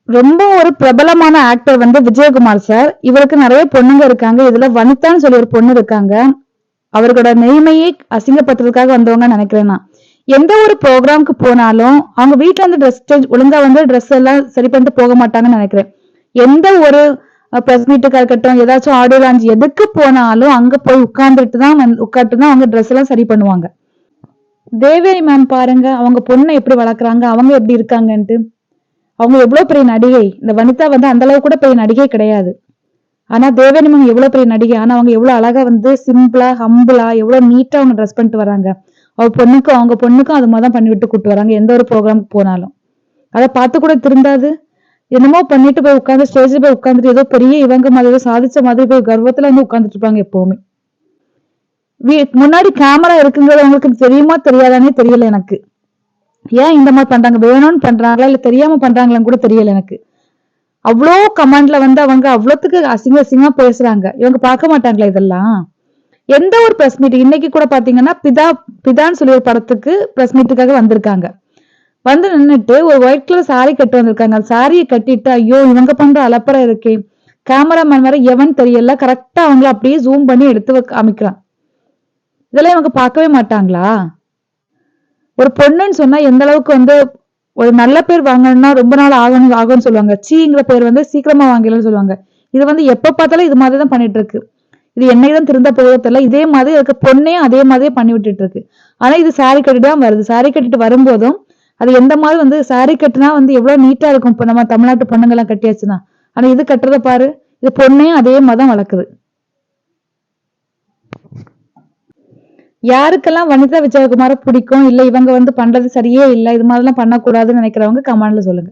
ரொம்ப ஒரு பிரபலமான ஆக்டர் வந்து விஜயகுமார் சார். இவருக்கு நெறைய பொண்ணுங்க இருக்காங்க. இதுல வனிதான்னு சொல்லி ஒரு பொண்ணு இருக்காங்க. அவர்களோட மெய்மையை அசிங்கப்படுத்துறதுக்காக வந்தவங்கன்னு நெனைக்கிறேன் நான். எந்த ஒரு ப்ரோகிராம்க்கு போனாலும், அவங்க வீட்ல இருந்து ட்ரெஸ் சேஞ்ச் ஒழுங்கா வந்து ட்ரெஸ் எல்லாம் சரி பண்ணிட்டு போக மாட்டாங்கன்னு நெனைக்கிறேன். எந்த ஒரு பிரஸ் மீட்டுக்கா இருக்கட்டும், ஏதாச்சும் ஆடியோ லான்ச் எதுக்கு போனாலும், அங்க போய் உட்கார்ந்துட்டு தான் அவங்க ட்ரெஸ் எல்லாம் சரி பண்ணுவாங்க. தேவயானி மேம் பாருங்க, அவங்க பொண்ண எப்படி வளர்க்குறாங்க, அவங்க எப்படி இருக்காங்கன்ட்டு. அவங்க எவ்வளவு பெரிய நடிகை. இந்த வனிதா வந்து அந்த அளவுக்கு கூட பெரிய நடிகை கிடையாது. ஆனா தேவயானி மேம் எவ்வளவு பெரிய நடிகை. ஆனா அவங்க எவ்வளவு அழகா வந்து சிம்பிளா, ஹம்பிளா எவ்வளவு நீட்டா அவங்க ட்ரெஸ் பண்ணிட்டு வராங்க. அவங்க பொண்ணுக்கும் அது மாதிரி தான் பண்ணி விட்டு கூட்டு வராங்க. எந்த ஒரு ப்ரோகிராமுக்கு போனாலும். அத பார்த்து கூட திருந்தாது. என்னமோ பண்ணிட்டு போய் உட்கார்ந்து ஸ்டேஜ்ல போய் உட்கார்ந்துட்டு ஏதோ பெரிய இவங்க மாதிரி ஏதோ சாதிச்ச மாதிரி போய் கர்வத்துல வந்து உட்கார்ந்துட்டு இருப்பாங்க எப்பவுமே. முன்னாடி கேமரா இருக்குங்கிறது அவங்களுக்கு தெரியுமா தெரியாதானே தெரியல எனக்கு. ஏன் இந்த மாதிரி பண்றாங்க? வேணும்னு பண்றாங்களா இல்ல தெரியாம பண்றாங்களான்னு கூட தெரியல எனக்கு. அவ்ளோ கமெண்ட்ல வந்து அவங்க அவ்வளவுத்துக்கு அசிங்கமா பேசுறாங்க. இவங்க பார்க்க மாட்டாங்களா இதெல்லாம்? எந்த ஒரு பிரஸ் மீட் இன்னைக்கு கூட பாத்தீங்கன்னா பிதான்னு சொல்லி ஒரு படத்துக்கு பிரஸ் மீட்டுக்காக வந்திருக்காங்க. வந்து நின்னுட்டு ஒரு ஒயிட் கலர் சாரி கட்டி வந்திருக்காங்க. அந்த சாரியை கட்டிட்டு ஐயோ இவங்க பண்ற அலப்பறை இருக்கே. கேமராமேன் வேற எவன் தெரியல. கரெக்டா அவங்கள அப்படியே ஜூம் பண்ணி எடுத்து காமிக்கிறான். இதெல்லாம் இவங்க பார்க்கவே மாட்டாங்களா? ஒரு பொண்ணுன்னு சொன்னா எந்த அளவுக்கு வந்து ஒரு நல்ல பேர் வாங்கணும்னா ரொம்ப நாள் ஆகும்னு சொல்லுவாங்க. சீங்கிற பேர் வந்து சீக்கிரமா வாங்கிடலாம்னு சொல்லுவாங்க. இது வந்து எப்ப பார்த்தாலும் இது மாதிரி தான் பண்ணிட்டு இருக்கு. இது என்னைக்குதான் திருந்த போதோ தெரியல. இதே மாதிரி இருக்க பொண்ணையும் அதே மாதிரியே பண்ணி விட்டுட்டு இருக்கு. ஆனா இது சாரி கட்டிட்டு தான் வருது. சாரி கட்டிட்டு வரும்போதும் அது எந்த மாதிரி வந்து சாரி கட்டினா வந்து எவ்வளவு நீட்டா இருக்கும். இப்ப நம்ம தமிழ்நாட்டு பொண்ணுங்க எல்லாம் கட்டியாச்சுன்னா. ஆனா இது கட்டுறத பாரு. இது பொண்ணையும் அதே மாதிரி தான் வளர்க்குது. யாருக்கெல்லாம் வனிதா விஜயகுமார பிடிக்கும் இல்ல இவங்க வந்து பண்றது சரியே இல்ல இது மாதிரிலாம் பண்ணக்கூடாதுன்னு நினைக்கிறவங்க கமெண்ட்ல சொல்லுங்க.